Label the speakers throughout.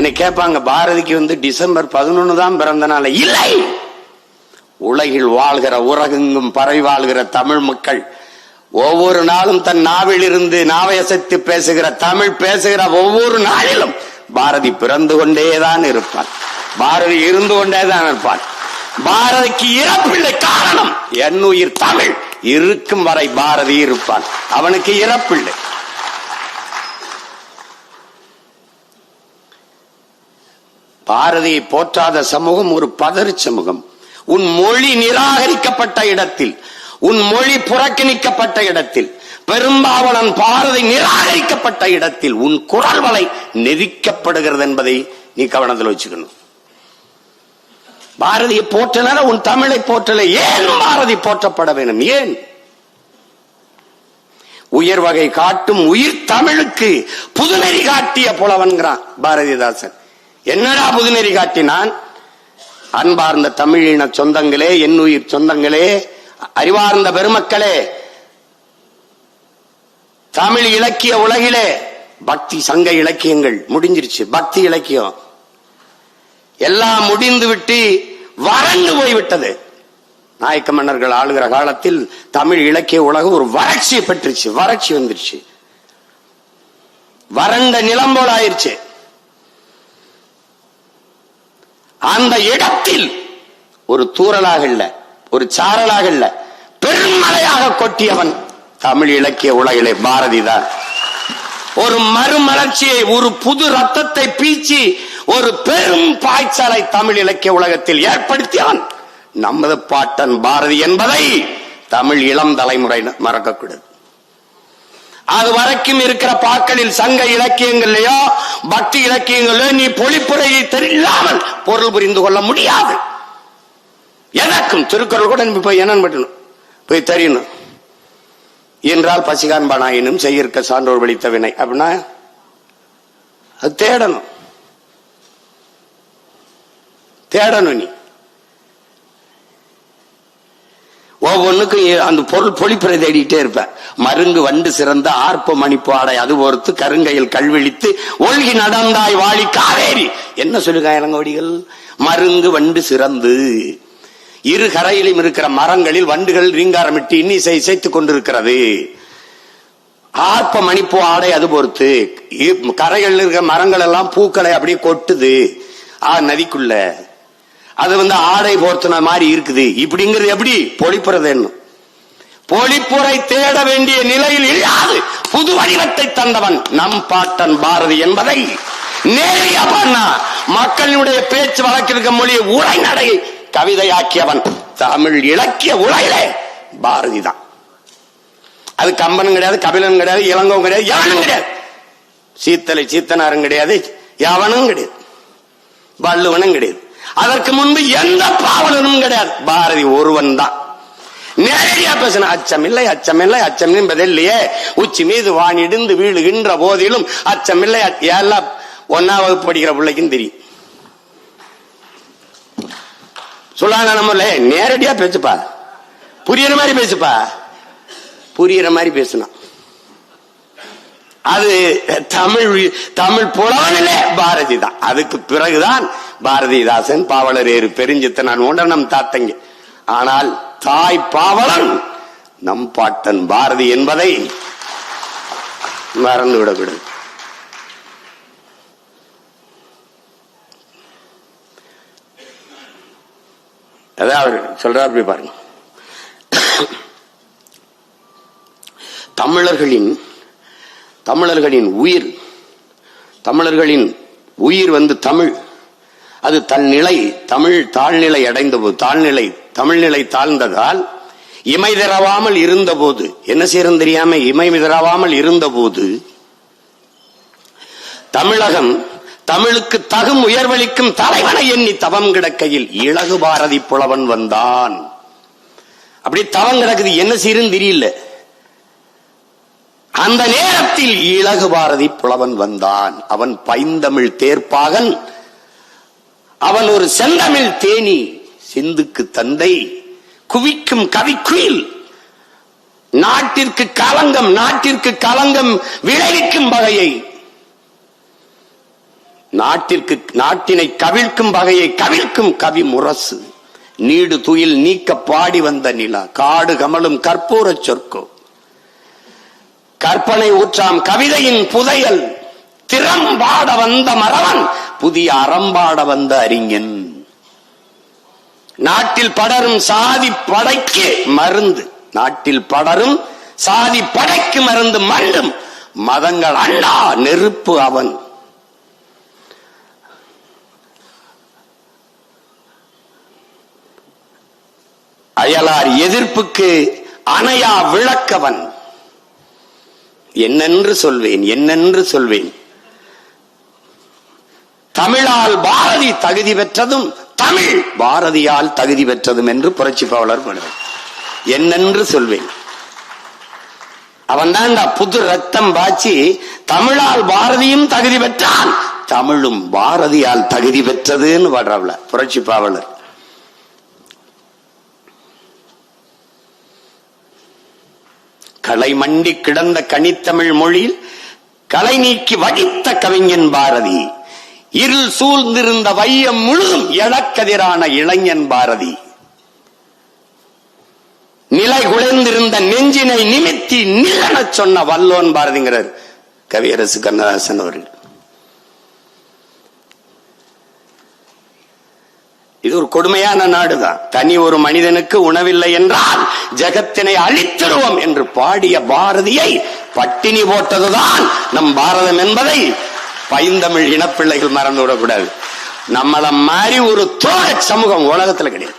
Speaker 1: என்னை கேட்பாங்க, பாரதிக்கு டிசம்பர் 11 தான் பிறந்த நாள். இல்லை, உலகில் வாழ்கிற உலகெங்கும் பரவி வாழ்கிற தமிழ் மக்கள் ஒவ்வொரு நாளும் தன் நாவில் இருந்து நாவையசைத்து பேசுகிற தமிழ் பேசுகிற ஒவ்வொரு நாளிலும் பாரதி பிறந்து கொண்டேதான் இருப்பான், பாரதி இருந்து கொண்டேதான் இருப்பான். பாரதிக்கு இறப்பில்லை. காரணம், என் உயிர் தமிழ் இருக்கும் வரை பாரதி இருப்பான். அவனுக்கு இறப்பில்லை. பாரதியை போற்றாத சமூகம் ஒரு பதறு சமூகம். உன் மொழி நிராகரிக்கப்பட்ட இடத்தில், உன் மொழி புறக்கணிக்கப்பட்ட இடத்தில், பெரும்பாவளன் பாரதி நிராகரிக்கப்பட்ட இடத்தில் உன் குரல் வலை நெரிக்கப்படுகிறது என்பதை நீ கவனத்தில் வச்சுக்கணும். பாரதியை போற்றல, உன் தமிழை போற்றல. ஏன் பாரதி போற்றப்பட வேண்டும்? ஏன்? உயர் வகை காட்டும் உயிர் தமிழுக்கு புதுநெறி காட்டிய புலவன்கிறான் பாரதிதாசன். என்னடா புதுநெறி காட்டினான்? அன்பார்ந்த தமிழின சொந்தங்களே, என் உயிர் சொந்தங்களே, அறிவார்ந்த பெருமக்களே, தமிழ் இலக்கிய உலகிலே பக்தி சங்க இலக்கியங்கள் முடிஞ்சிருச்சு. பக்தி இலக்கியம் எல்லாம் முடிந்து விட்டு வறண்டு போய்விட்டது. நாயக்க மன்னர்கள் ஆளுகிற காலத்தில் தமிழ் இலக்கிய உலகம் ஒரு வறட்சியை பெற்றுச்சு. வறட்சி வந்துருச்சு, வறண்ட நிலம் போல ஆயிருச்சு. அந்த இடத்தில் ஒரு தூறலாக இல்ல, ஒரு சாரலாக இல்ல, பெருமழையாக கொட்டியவன் தமிழ் இலக்கிய உலகிலே பாரதிதான். ஒரு மறுமலர்ச்சியை, ஒரு புது ரத்தத்தை பீச்சி ஒரு பெரும் பாய்ச்சலை தமிழ் இலக்கிய உலகத்தில் ஏற்படுத்தியவன் நமது பாட்டன் பாரதி என்பதை தமிழ் இளம் தலைமுறை மறக்கக்கூடாது. அது வரைக்கும் இருக்கிற பாக்களில் சங்க இலக்கியங்களையோ பக்தி இலக்கியங்களோ நீ பொழிப்புரையை தெரியாமல் பொருள் புரிந்து கொள்ள முடியாது. எனக்கும் திருக்குறள் கூட போய் என்னன்னு போய் தெரியணும் என்றால் பசிகான்பானாயினும் செய்யிருக்க சான்றோர் வலித்த வினை அப்படின்னா அது தேடணும். நீ ஒவ்வொன்னுக்கும் அந்த பொருள் பொழிப்புரை தேடிட்டே இருப்ப. மருங்கு வண்டு சிறந்த ஆர்ப்ப மணிப்பு ஆடை அது பொறுத்து கருங்கையில் கல்விழித்து ஒல்கி நடந்தாய் வாழி காவேரி. என்ன சொல்லுங்க இளங்கோடிகள்? மருங்கு வண்டு சிறந்து, இரு கரையிலும் இருக்கிற மரங்களில் வண்டுகள் ரீங்காரமிட்டு இன்னிசை இசைத்துக் கொண்டிருக்கிறது. ஆர்ப்ப மணிப்பு ஆடை அது பொறுத்து கரைகளில் இருக்கிற மரங்கள் எல்லாம் பூக்களை அப்படியே கொட்டுது நதிக்குள்ள. அது ஆடை போர்த்தின மாதிரி இருக்குது. இப்படிங்கிறது எப்படி பொழிப்புறது? என்ன பொழிப்புரை தேட வேண்டிய நிலையில் இல்லாது புது வடிவத்தை தந்தவன் நம் பாட்டன் பாரதி என்பதை நேரடியா பண்ணா. மக்களுடைய பேச்சு வழக்கிருக்க மொழியை உரைநடையை கவிதையாக்கியவன் தமிழ் இலக்கிய உலகிலே பாரதி தான். அது கம்பனும் கிடையாது, கபிலனும் கிடையாது, இளங்கவும் கிடையாது, எவனும் கிடையாது. சீத்தலை சீத்தனாரும் கிடையாது, எவனும் கிடையாது, வள்ளுவனும் கிடையாது. அதற்கு முன்பு எந்த பாவலனும் கிடையாது. பாரதி ஒருவன் தான் நேரடியா பேசின. அச்சமில்லை அச்சமில்லை அச்சம் என்பதில்லையே, உச்சி மீது வானிடிந்து வீழுகின்ற போதிலும் அச்சமில்லை. எல்லாம் 1ஆம் வகுப்பு படிக்கிற பிள்ளைக்கும் தெரியும். சொல்லாங்க நம்மள நேரடியா பேசுப்பா, புரியுற மாதிரி பேசுப்பா. புரியுற மாதிரி பேசினா அது தமிழ் புலவனிலே பாரதி தான். அதுக்கு பிறகுதான் பாரதிதாசன், பாவலரேறு பெருஞ்சித்தனான் போன்ற நம் தாத்தங்க. ஆனால் தாய் பாவலன் நம் பாட்டன் பாரதி என்பதை மறந்து விடக்கூடாது. அதான் அவர் சொல்றார். அப்படி பாருங்க, தமிழர்களின் உயிர், தமிழர்களின் உயிர் தமிழ். அது தன் நிலை தமிழ் தாழ்நிலை அடைந்த போது, தமிழ்நிலை தாழ்ந்ததால் இமை தரவாமல் இருந்த போது என்ன செய்யறது தெரியாம இமை தரவாமல் இருந்த போது தமிழகம் தமிழுக்கு தகும் உயர்வளிக்கும் தலைவனை எண்ணி தவம் கிடக்கையில் இலகு பாரதி புலவன் வந்தான். அப்படி தவம் கிடக்குது, என்ன செய்யறன்னு தெரியல. அந்த நேரத்தில் இலகு பாரதி புலவன் வந்தான். அவன் பைந்தமிழ் தேர்ப்பாகன், அவன் ஒரு செந்தமிழ் தேனி, சிந்துக்கு தந்தை, குவிக்கும் கவிக்குயில், நாட்டிற்கு களங்கம் விளைவிக்கும் வகையை நாட்டினை கவிழ்க்கும் வகையை கவிழ்க்கும் கவி முரசு. நீடு துயில் நீக்க பாடி வந்த நிலா. காடு கமலும் கற்பூர சொற்கோ. கற்பனை ஊற்றாம் கவிதையின் புதையல். திறம்பாட வந்த மறவன் புதிய அறம்பாட வந்த அறிஞன். நாட்டில் படரும் சாதி படைக்கு மருந்து. நாட்டில் படரும் சாதி படைக்கு மருந்து மண்டும் மதங்கள் அண்ணா நெருப்பு அவன். அயலார் எதிர்ப்புக்கு அணையா விளக்கவன். என்னென்று சொல்வேன், என்னென்று சொல்வேன். தமிழால் பாரதி தகுதி பெற்றதும் தமிழ் பாரதியால் தகுதி பெற்றதும் என்று புரட்சி பாவலர் பண்ணுவார். என்னென்று சொல்வேன். அவன் தான் புது ரத்தம் பாய்ச்சி தமிழால் பாரதியும் தகுதி பெற்றான், தமிழும் பாரதியால் தகுதி பெற்றதுன்னு பாடுறாப்ல புரட்சி பாவலர். களை மண்டி கிடந்த கனித்தமிழ் மொழியில் களை நீக்கி வடித்த கவிஞன் பாரதி. இருள் சூழ்ந்திருந்த வையம் முழுதும் எழக்கதிரான இளைஞன் பாரதி. நிலை குலைந்திருந்த நெஞ்சினை நிமித்தி நிலன சொன்ன வல்லோன் பாரதிங்கிறார் கவியரசு கண்ணதாசன் அவர்கள். இது ஒரு கொடுமையான நாடுதான். தனி ஒரு மனிதனுக்கு உணவில்லை என்றால் ஜகத்தினை அழித்திடுவோம் என்று பாடிய பாரதியை பட்டினி போட்டதுதான் நம் பாரதம் என்பதை பைந்தமிழ் இனப்பிள்ளைகள் மறந்துவிடக்கூடாது. நம்மள மாதிரி ஒரு தோழ சமூகம் உலகத்துல கிடையாது.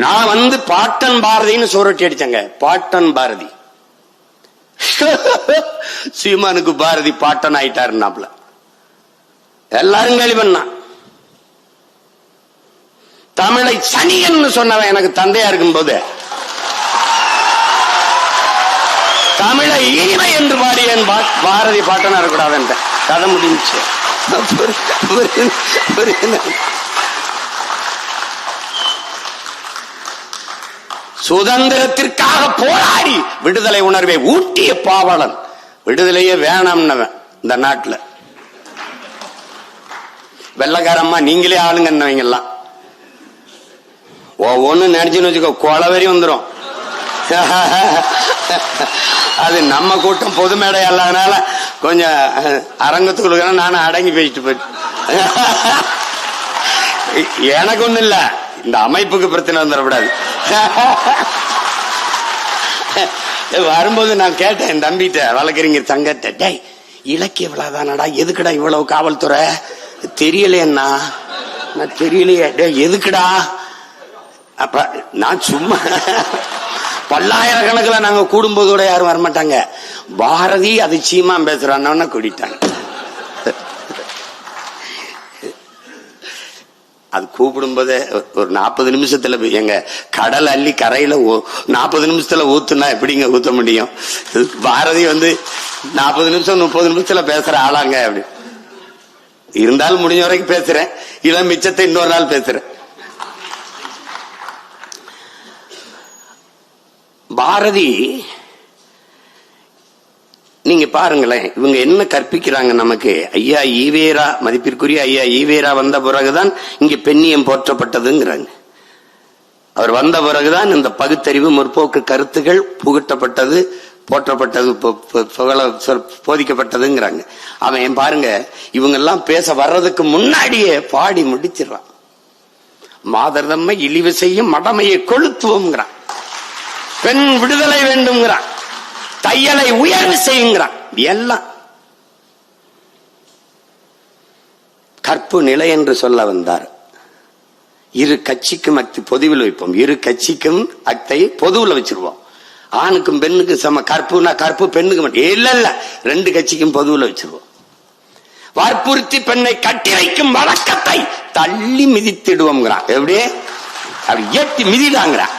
Speaker 1: நான் பாட்டன் பாரதின்னு சோரட்டி அடிச்சங்க. பாட்டன் பாரதி சீமானுக்கு பாரதி பாட்டன் ஆயிட்டாருன்னாப்ல எல்லாரும் கேள்வி பண்ணா. தமிழை சனியன்னு சொன்னவன் எனக்கு தந்தையா இருக்கும் போது தமிழை இனிமை என்று பாடியன் பாரதி பாட்டனா இருக்கக்கூடாது கதை முடிஞ்சு. சுதந்திரத்திற்காக போராடி விடுதலை உணர்வை ஊட்டிய பாவலன். விடுதலையே வேணாம்னவன் இந்த நாட்டில். வெள்ளக்காரம்மா நீங்களே ஆளுங்கன்னவங்கெல்லாம் ஒன்னு நினைச்சுன்னு வச்சுக்கோ, கொலவெறி வந்துடும். அது நம்ம கூட்டம் பொது மேடை அல்லாதனால கொஞ்சம் அரங்கத்துக்குள்ள நானும் அடங்கி போயிட்டு போயிட்டு. எனக்கு ஒண்ணு இல்ல, இந்த அமைப்புக்கு பிரச்சனை வந்துடக்கூடாது. வரும்போது நான் கேட்டேன் என் தம்பிட்ட, வழக்கறிஞர் தங்கட்ட, டேய் இலக்கிய விழாதானடா, எதுக்குடா இவ்வளவு காவல்துறை? தெரியலையண்ணா. நான் தெரியலையே. எதுக்குடா? அப்ப நான் சும்மா பல்லாயிரக்கணக்கில் நாங்க கூடும்போது கூட யாரும் வரமாட்டாங்க. பாரதி அது சீமா பேசுறான்னு கூட்டிட்டாங்க. அது கூப்பிடும்போது ஒரு 40 நிமிஷத்துல எங்க கடல் அள்ளி கரையில 40 நிமிஷத்துல ஊத்துனா எப்படிங்க ஊத்த முடியும்? பாரதி 40 நிமிஷம் 30 நிமிஷத்துல பேசுற ஆளாங்க. அப்படி இருந்தாலும் முடிஞ்ச வரைக்கும் பேசுறேன். இவன் மிச்சத்தை இன்னொரு நாள் பேசுறேன். பாரதி நீங்க பாருங்களேன், இவங்க என்ன கற்பிக்கிறாங்க நமக்கு. ஐயா ஈவேரா, மதிப்பிற்குரிய ஐயா ஈவேரா வந்த பிறகுதான் இங்க பெண்ணியம் போற்றப்பட்டதுங்கிறாங்க. அவர் வந்த பிறகுதான் இந்த பகுத்தறிவு முற்போக்கு கருத்துகள் புகட்டப்பட்டது, போற்றப்பட்டது, போதிக்கப்பட்டதுங்கிறாங்க. அவன் பாருங்க, இவங்க எல்லாம் பேச வர்றதுக்கு முன்னாடியே பாடி முடிச்சிடறான். மாதர்தம்மை இழிவு செய்யும் மடமையை கொளுத்துவோம்ங்கிறான். பெண் விடுதலை வேண்டும்ங்கிறான். தையலை உயர்வு செய்யுங்கிறான். எல்லாம் கற்பு நிலை என்று சொல்ல வந்தார். இரு கட்சிக்கும் அக்தி பொதுவில் வைப்போம், இரு கட்சிக்கும் அக்தை பொதுவில் வச்சிருவோம். ஆணுக்கும் பெண்ணுக்கும் சம. கற்புனா கற்பு பெண்ணுக்கு மட்டும் இல்ல, 2 கட்சிக்கும் பொதுவில் வச்சிருவோம். வற்புறுத்தி பெண்ணை கட்டி வைக்கும் வழக்கத்தை தள்ளி மிதித்திடுவோம்ங்கிறான். எப்படி? அப்படி ஏற்றி மிதிடாங்கிறான்.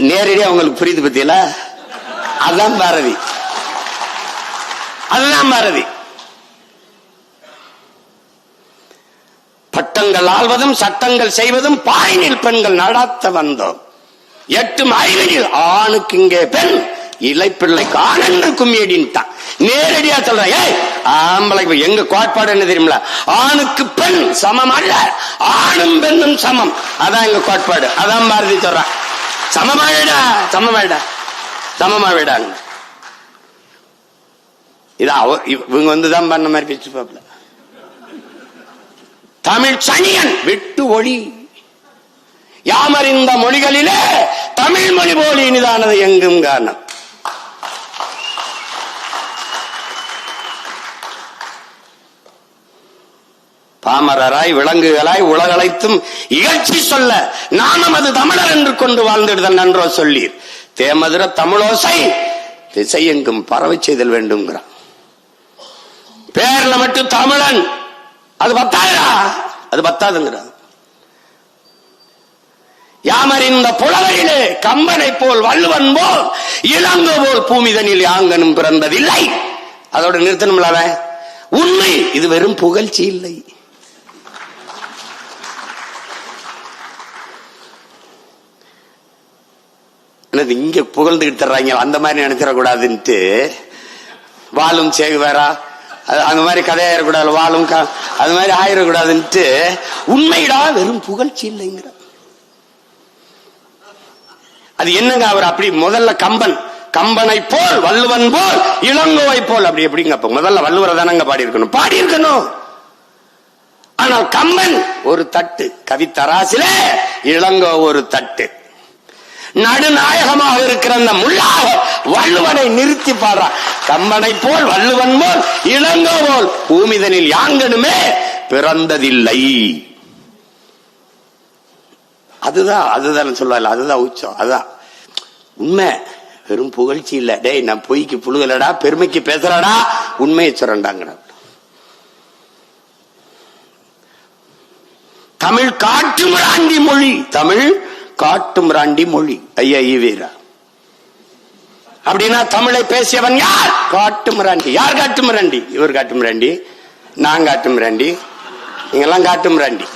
Speaker 1: நேரடியா அவங்களுக்கு புரியுது பத்தியில. அதுதான் பாரதி, அதுதான் பாரதி. பட்டங்கள் ஆள்வதும் சட்டங்கள் செய்வதும் பாயினில் பெண்கள் நடத்த வந்தோம். 8 அறிவினில் ஆணுக்கு இங்கே பெண், இலைப்பிள்ளை காணன்னு கும்மியடின்ட்டான். நேரடியா சொல்றேன், ஏய் ஆம்பளை எங்க கோட்பாடு என்ன தெரியுமில, ஆணுக்கு பெண் சமம் அல்ல, ஆணும் பெண்ணும் சமம். அதான் எங்க கோட்பாடு. அதான் பாரதி சொல்றான், சமமாயிடா சமமாயிடா சமமாவிடாங்க. இது இவங்க வந்துதான் பண்ண மாதிரி பேச்சு பாப்பல. தமிழ் சனியன் விட்டு ஒளி, யாமறிந்த மொழிகளிலே தமிழ் மொழி போல் இனிதானது எங்கும் காரணம். பாமரராய் விலங்குகளாய் உலகளைத்தும் இகழ்ச்சி சொல்ல நானும் அது தமிழர் என்று கொண்டு வாழ்ந்திடுதல் நன்றோ சொல்லீர். தேமதுர தமிழோசை திசை எங்கும் பரவை செய்தல் வேண்டும்ங்கிறான். பேர்ல மட்டும் தமிழன், அது பத்தாயிரா, அது பத்தாதுங்கிறான். யாமறிந்த புலவரிலே கம்பனை போல் வள்ளுவன் போல் இளங்கோ போல் பூமிதனில் யாங்கனும் பிறந்ததில்லை. அதோட நிறுத்தணும்ல. உண்மை இது வெறும் புகழ்ச்சி இல்லை. இங்க புகழ்ந்துகிட்டு தர்றாங்க, அந்த மாதிரி நினைச்சிடக்கூடாதுன்ட்டு வாழும் சேகுவேரா அந்த மாதிரி கதையாயிடக்கூடாது, வாழும் அது மாதிரி ஆயிடக்கூடாதுன்ட்டு உண்மைடா வெறும் புகழ்ச்சி இல்லைங்கிற. அது என்னங்க அவர் அப்படி முதல்ல கம்பனை போல் வள்ளுவன் போல் இளங்கோவை போல் அப்படி எப்படிங்க? முதல்ல வள்ளுவரை தானங்க பாடி இருக்கணும். ஆனால் கம்பன் ஒரு தட்டு, கவித்தராசில இளங்கோ ஒரு தட்டு. நடுநாயகமாக இருக்கிற அந்த முள்ளாக வள்ளுவனை நிறுத்தி பாடுறான். கம்பனை போல் வள்ளுவன் போல் இளங்கோ போல் பூமிதனில் யாங்கனுமே பிறந்ததில்லை. அதுதான் சொல்ல, அதுதான் உச்சம், அதுதான் உண்மை. வெறும் புகழ்ச்சி இல்ல. டேய் நான் பொய்க்கு புழுகலடா, பெருமைக்கு பேசுறடா, உண்மையை சொல்றேன்டாங்க. தமிழ் காட்டு மிராண்டி மொழி, தமிழ் காட்டு மிராண்டி மொழி. ஐயா ஈவேரா அப்படின்னா தமிழை பேசியவன் யார்? காட்டு மிராண்டி. யார் காட்டு மிராண்டி? இவர் காட்டு மிராண்டி, நான் காட்டு மிராண்டி, நீங்கெல்லாம் காட்டு மிராண்டி.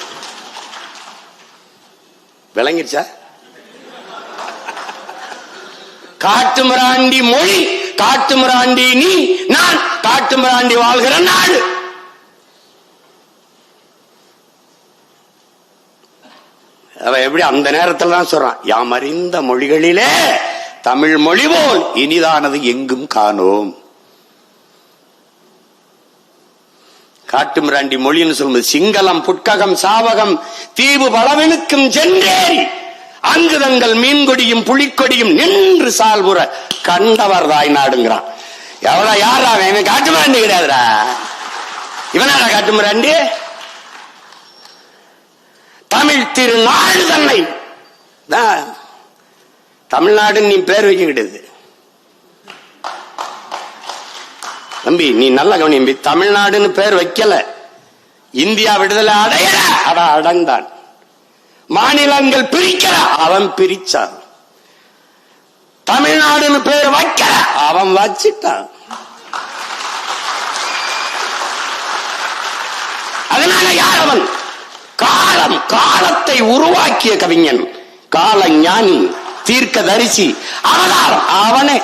Speaker 1: விளங்கிடுச்சா? காட்டு மிராண்டி மொழி, காட்டு மிராண்டி நீ, நான் காட்டு மிராண்டி வாழ்கிற நாடு. அவ எப்படி அந்த நேரத்தில் தான் சொல்றான், யாம் அறிந்த மொழிகளிலே தமிழ் மொழி போல் இனிதானது எங்கும் காணோம். காட்டு மிராண்டி மொழின்னு சொல்லும்போது சிங்களம் புட்ககம் சாவகம் தீவு பலவினுக்கும் சென்றேறி அங்கு தங்கள் மீன்கொடியும் புலிக்கொடியும் நின்று சால்புற கண்டவர் தாய் நாடுங்கிறான். எவ்வளோ யாரா அவன்? காட்டு மிராண்டி கிடையாதுடா, இவனாடா காட்டு மிராண்டி. தமிழ் திருநாடு தன்னை தமிழ்நாடு நீ பேர் வைக்க கிடையாது தம்பி, நீ நல்ல கவனி. தமிழ்நாடுன்னு பேர் வைக்கல, இந்தியா விடுதலை அடையல, அவன் அடைந்தான். மாநிலங்கள் பிரிக்கல, அவன் பிரிச்சான். தமிழ்நாடுன்னு பேர் வைக்கல, அவன் வச்சிட்டான். அதனால யார் அவன்? காலத்தை உருவாக்கிய கவிஞன், கால ஞானி, தீர்க்க தரிசி, அவதாரம் அவனே.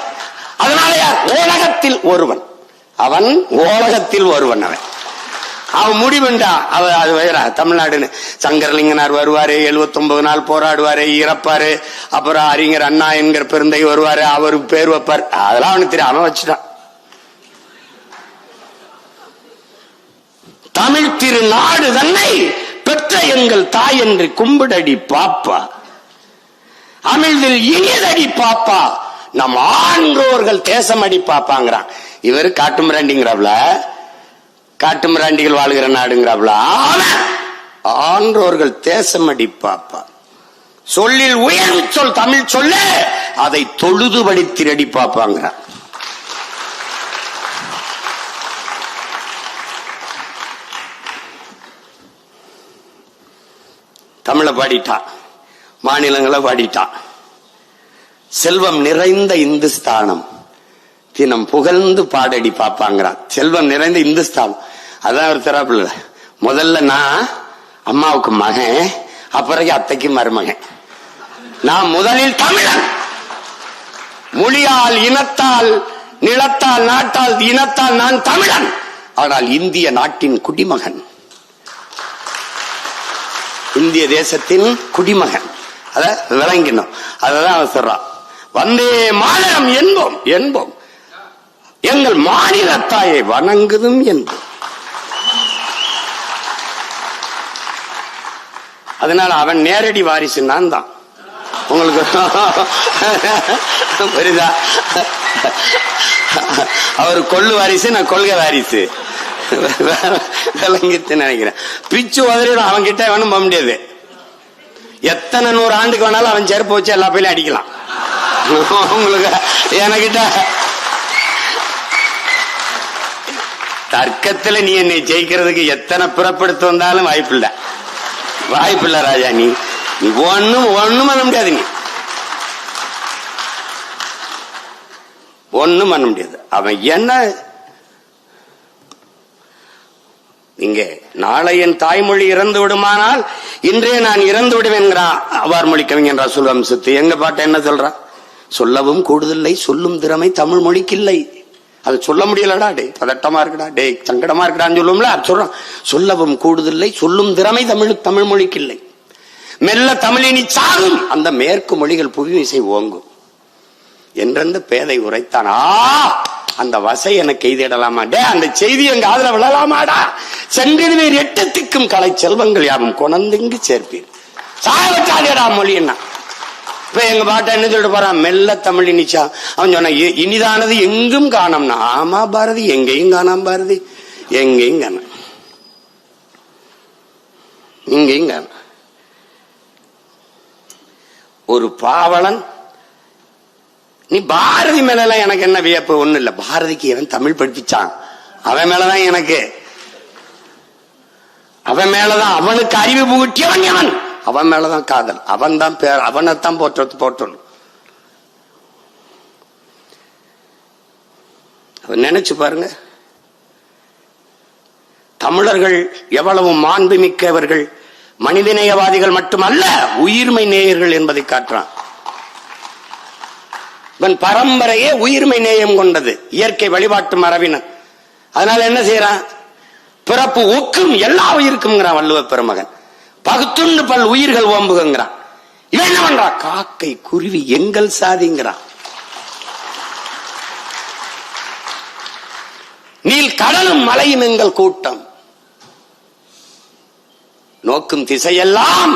Speaker 1: அதனால உலகத்தில் ஒருவன் அவன், உலகத்தில் ஒருவன் அவன். அவன் முடிவுண்டா அது வேற. தமிழ்நாடுன்னு சங்கரலிங்கனார் வருவாரு, 79 நாள் போராடுவாரு, இறப்பாரு. அப்புறம் அறிஞர் அண்ணா என்கிற பெருந்தை வருவாரு, அவருக்கு பேர் வைப்பார். அதெல்லாம் அவனுக்கு தெரியும், அவன் வச்சுட்டான். தமிழ் திருநாடு தன்னை பெற்ற எங்கள் தாய் என்று கும்பிடடி பாப்பா, அமிழ்தில் இனியதடி பாப்பா, நம் ஆன்றோர்கள் தேசமடி பாப்பாங்கிறான். இவர் காட்டு மிராண்டிங்கிறாப்ல, காட்டு மிராண்டிகள் வாழ்கிற நாடுங்கிறாப்ல. ஆன்றோர்கள் தேசமடி பாப்பா, சொல்லில் உயர்வு சொல் தமிழ் சொல்ல, அதை தொழுதுபடி திரடி பாப்பாங்கிறான். தமிழை பாடிட்டான், மாநிலங்களை பாடிட்டான். செல்வம் நிறைந்த இந்துஸ்தானம் தினம் புகழ்ந்து பாடடி பாப்பாங்கிறான். செல்வம் நிறைந்த இந்துஸ்தானம், அதான் ஒரு தரப்புல. முதல்ல நான் அம்மாவுக்கு மகன், அப்புறம் அத்தைக்கு மருமகன். நான் முதலில் தமிழன், மொழியால், இனத்தால், நிலத்தால், நாட்டால், இனத்தால் நான் தமிழன். ஆனால் இந்திய நாட்டின் குடிமகன், இந்திய தேசத்தின் குடிமகன். அத விளங்கினோம். அததான் அவன் சொல்றான், வந்தே மாநிலம் என்போம் என்போம், எங்கள் மாநில தாயை வணங்குதும் என்போம். அதனால அவன் நேரடி வாரிசு நான் தான். உங்களுக்கு புரியுதா? அவர் கொள்ளு வாரிசு, நான் கொள்கை வாரிசு. விளங்கிட்டு நினைக்கிறேன். பிச்சு உதறிடும். அவன் கிட்ட வேணும் போக முடியாது. எத்தனை 100 ஆண்டுக்கு வேணாலும் அவன் செருப்பு வச்சு எல்லா பையிலும் அடிக்கலாம். உங்களுக்கு என்கிட்ட தர்க்கத்துல நீ என்னை ஜெயிக்கிறதுக்கு எத்தனை புறப்படுத்து வந்தாலும் வாய்ப்பில்லை, வாய்ப்பில்லை ராஜா. நீ ஒண்ணும் பண்ண முடியாது. நீ ஒண்ணும் பண்ண முடியாது. அவன் என்ன இங்கே நாளை என் தாய்மொழி இறந்து விடுமானால் இன்றே நான் இறந்து விடுவேன்கிறான் வார்மொழி கவிஞன் ரசூல் வம்சத்து. எங்க பாட்ட என்ன சொல்றான்? சொல்லவும் கூடுதலை சொல்லும் திறமை தமிழ் மொழிக்கு இல்லை. அது சொல்ல முடியலடா, டே பதட்டமா இருக்குடா, டே சங்கடமா இருக்குடான்னு சொல்லுவோம்ல, அது சொல்றான். சொல்லவும் கூடுதலை சொல்லும் திறமை தமிழ் மொழிக்கு இல்லை. மெல்ல தமிழினி சாகும், அந்த மேற்கு மொழிகள் புவிமிசை ஓங்கும் என்றெந்த பேதை உரைத்தான். அந்த வசை எனக்கு எய்திடலாமா? டே அந்த செய்தி எங்க காதுல விழலாமாடா? சென்றிடுவீர் 8 திக்கும் கலை செல்வங்கள் யாவும் கொணந்துங்கு சேர்ப்பீர். சாயவற்றாலியடா மொழி என்ன? இப்ப எங்க பாட்ட என்ன சொல்லிட்டு போறான்? மெல்ல தமிழ் இனிச்சா. அவன் சொன்ன இனிதானது எங்கும் காணோம்னா. ஆமா பாரதி, எங்கேயும் காணாம பாரதி, எங்கேயும் காண, இங்கேயும் காண. ஒரு பாவலன், நீ பாரதி மேல எனக்கு என்ன வியப்பு? ஒண்ணு இல்ல. பாரதிக்கு எவன் தமிழ் படிப்பிச்சான்? அவன் மேலதான் எனக்கு, அவன் மேலதான் அவனுக்கு அறிவு புகுட்டியவன் எவன்? அவன் மேலதான் காதல். அவன் தான் பேர், அவனைத்தான் போற்றணும். நினைச்சு பாருங்க, தமிழர்கள் எவ்வளவு மாண்பு மிக்கவர்கள், மனிதநேயவாதிகள் மட்டுமல்ல, உயிர்மை நேயர்கள் என்பதை காட்டுறான். இவன் பரம்பரையே உயிர்மை நேயம் கொண்டது, இயற்கை வழிபாட்டு மரபினர். அதனால என்ன செய்யறான்? பிறப்பு ஒக்கும் எல்லா உயிருக்கும் வள்ளுவ பெருமகன். பகுத்துண்டு பல் உயிர்கள் ஓம்புகிறான். இவன் என்ன பண்றா? காக்கை குருவி எங்கள் சாதிங்கிறான். நீல் கடலும் மலையும் எங்கள் கூட்டம், நோக்கும் திசையெல்லாம்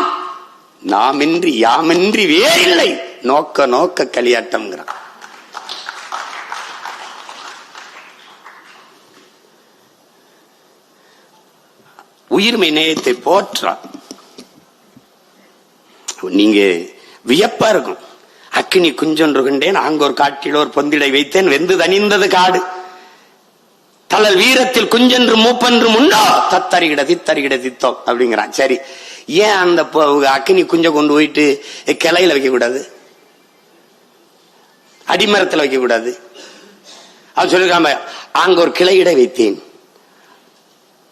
Speaker 1: நாமின்றி யாமின்றி வேறில்லை, நோக்க நோக்க களியாட்டம்ங்கிறான். உயிர்மை நேயத்தை போற்றான். நீங்க வியப்பா இருக்கும். அக்கினி குஞ்சொன்று கண்டேன், ஆங்கோர் காட்டில் ஒரு பொந்திடை வைத்தேன், வெந்து தனிந்தது காடு, தளல் வீரத்தில் குஞ்சென்று மூப்பென்று முண்டோ, தத்தறிகிட தித்தறிகிட தித்தோம் அப்படிங்கிறான். சரி, ஏன் அந்த அக்கினி குஞ்ச கொண்டு போயிட்டு கிளையில வைக்க கூடாது? அடிமரத்தில் வைக்க கூடாது? அவன் சொல்லிருக்காம, அங்க ஒரு கிளையிடை வைத்தேன்,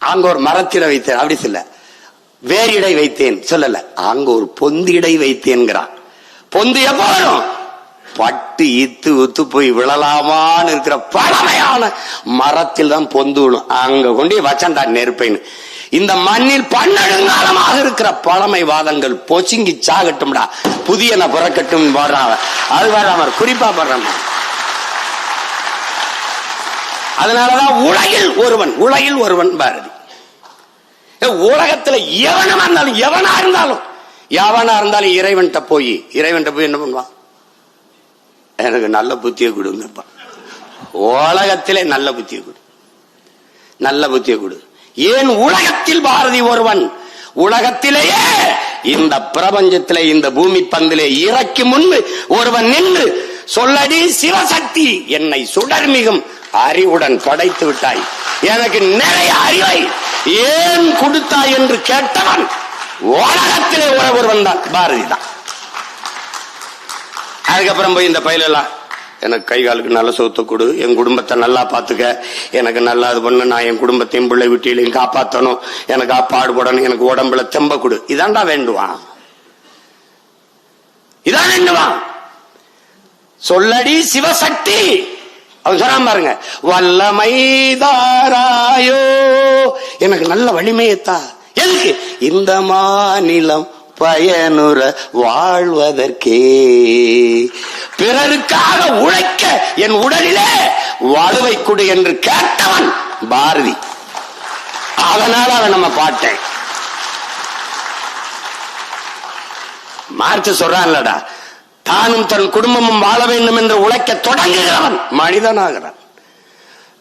Speaker 1: அங்க ஒரு மரத்திட வைத்தேன், அப்படி சொல்ல. வேறிடை வைத்தேன் சொல்லல, அங்க ஒரு பொந்திடை வைத்தேன்கிறான். பொந்து எப்ப வரும்? பட்டு இத்து உத்து போய் விழலாமான்னு இருக்கிற பழமையான மரத்தில் தான் பொந்து விழும். அங்க கொண்டு வச்சண்டா நெருப்பைன்னு. இந்த மண்ணில் பன்னெடுங்காலமாக இருக்கிற பழமைவாதங்கள் பொசுங்கி சாகட்டும்டா, புதியன பிறக்கட்டும் போடுறான். அது வராம குறிப்பா போடுறான். அதனாலதான் உலகில் ஒருவன் பாரதி. உலகத்துல எவனா இருந்தாலும் இறைவன்கிட்ட போய் என்ன பண்ணுவான்? எனக்கு நல்ல புத்தியை கொடுங்க, உலகத்திலே நல்ல புத்தியை கொடு. ஏன் உலகத்தில் பாரதி ஒருவன்? உலகத்திலேயே இந்த பிரபஞ்சத்திலே, இந்த பூமி பந்திலே இறக்கி முன்பு ஒருவன் நின்று சொல்லடி சிவசக்தி, என்னை சுடர்மிகும் அறிவுடன் படைத்து விட்டாய், எனக்கு நிறைய அறிவை ஏன் கொடுத்தாய் என்று கேட்டவன் உலகத்திலே ஒருவன் தான், பாரதி தான். அதுக்கப்புறம் போய் இந்த பயிலெல்லாம், எனக்கு கை காலுக்கு நல்ல சொத்து கொடு, என் குடும்பத்தை நல்லா பாத்துக்க, எனக்கு நல்லா இது பண்ண, நான் என் குடும்பத்தையும் பிள்ளை வீட்டிலையும் காப்பாற்றணும், எனக்கு பாடுபடணும், எனக்கு உடம்புல தெம்ப கொடு, இதான்டா வேண்டுவான். சொல்லடி சிவசக்தி. அவன் சொன்னான் பாருங்க, வல்லமைதாராயோ, எனக்கு நல்ல வலிமையத்தா. எதுக்கு? இந்த மாநிலம் பயனுற வாழ்வதற்கே, பிறருக்காக உழைக்க என் உடலிலே வாழ்வை கொடு என்று கேட்டவன் பாரதி. அதனால அவன் நம்ம பாட்டேன். மார்க்ஸ் சொல்றான்லடா, தானும் தன் குடும்பமும் வாழ வேண்டும் என்று உழைக்க தொடங்குகிறவன் மனிதனாகிறான்.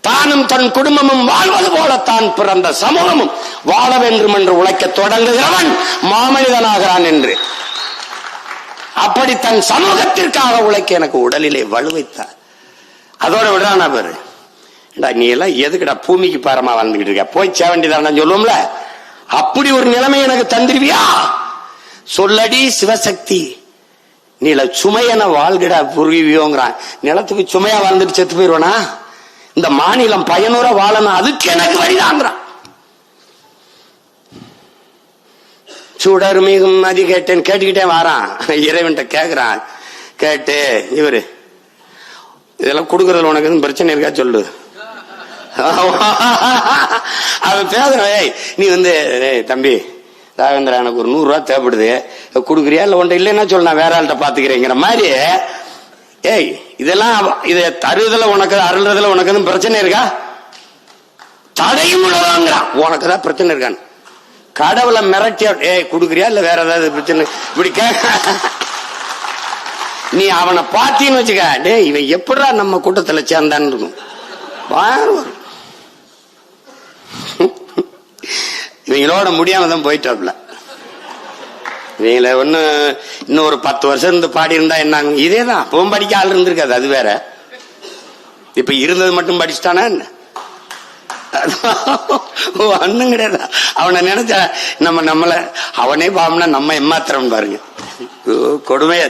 Speaker 1: தானும் தன் குடும்பமும் வாழ்வது போல தான் பிறந்த சமூகமும் வாழ வேண்டும் என்று உழைக்க தொடங்குகிறவன் மாமனிதனாகிறான் என்று. அப்படி தன் சமூகத்திற்காக உழைக்க எனக்கு உடலிலே வலுவைத்தார். அதோட விடுறானா பாரு, நீ எல்லாம் எதுக்குடா பூமிக்கு பாரமா வாழ்ந்துகிட்டு இருக்க, போய் சேவண்டிதான் சொல்லுவோம்ல, அப்படி ஒரு நிலைமை எனக்கு தந்துருவியா? சொல்லடி சிவசக்தி, நீல சுமையன வாழ்கிடா புரிவியோங்கிறான். நிலத்துக்கு சுமையா வாழ்ந்துட்டு செத்து போயிருவானா? இந்த மாநிலம் பயனுற வாழணும், அதுக்கு எனக்கு வழிதாங்கிறான். சுடர்மிகும் மதி கேட்டேன், கேட்டுக்கிட்டே வாரான். இறைவன்ட்ட கேக்குறான். கேட்டு இவரு இதெல்லாம் கொடுக்கறதுல உனக்கு எதுவும் பிரச்சனை இருக்கா சொல்லு. அவன் பேசுறான், நீ தம்பி ராகவேந்திரா, எனக்கு ஒரு 100 ரூபா தேவைப்படுது, கொடுக்குறியா? இல்ல ஒன்றை இல்லைன்னா சொல்லு, நான் வேற ஆள்கிட்ட பாத்துக்கிறேங்கிற மாதிரி. ஏய், இதெல்லாம் இதை தருவதில் உனக்கு அருள்றதுல உனக்கு எதுவும் பிரச்சனை இருக்கா? தடையும் உள்ளதாங்கிறான். உனக்கு தான் பிரச்சனை இருக்கான்னு கடவுளை மிரட்டியா, ஏய் கொடுக்குறியா இல்ல வேற ஏதாவது பிரச்சனை இப்படி கேட்க. நீ அவனை பாத்தீன்னு வச்சுக்க, டே இவன் எப்படா நம்ம கூட்டத்துல சேர்ந்தான்னு இருக்கும். இவங்களோட முடியாம தான் போயிட்டாப்ல. இவங்கள ஒண்ணு இன்னும் ஒரு 10 வருஷம் இருந்து பாடி இருந்தா என்ன? இதேதான், அப்பவும் படிக்க ஆள் இருந்திருக்காது, அது வேற. இப்ப இருந்தது மட்டும் படிச்சுட்டானா என்ன? ஒண்ணும் கிடையாது. அவனை நினைச்சா நம்மள அவனே பாவம்னா நம்ம ஏமாத்திரம் பாருங்க, கொடுமையா.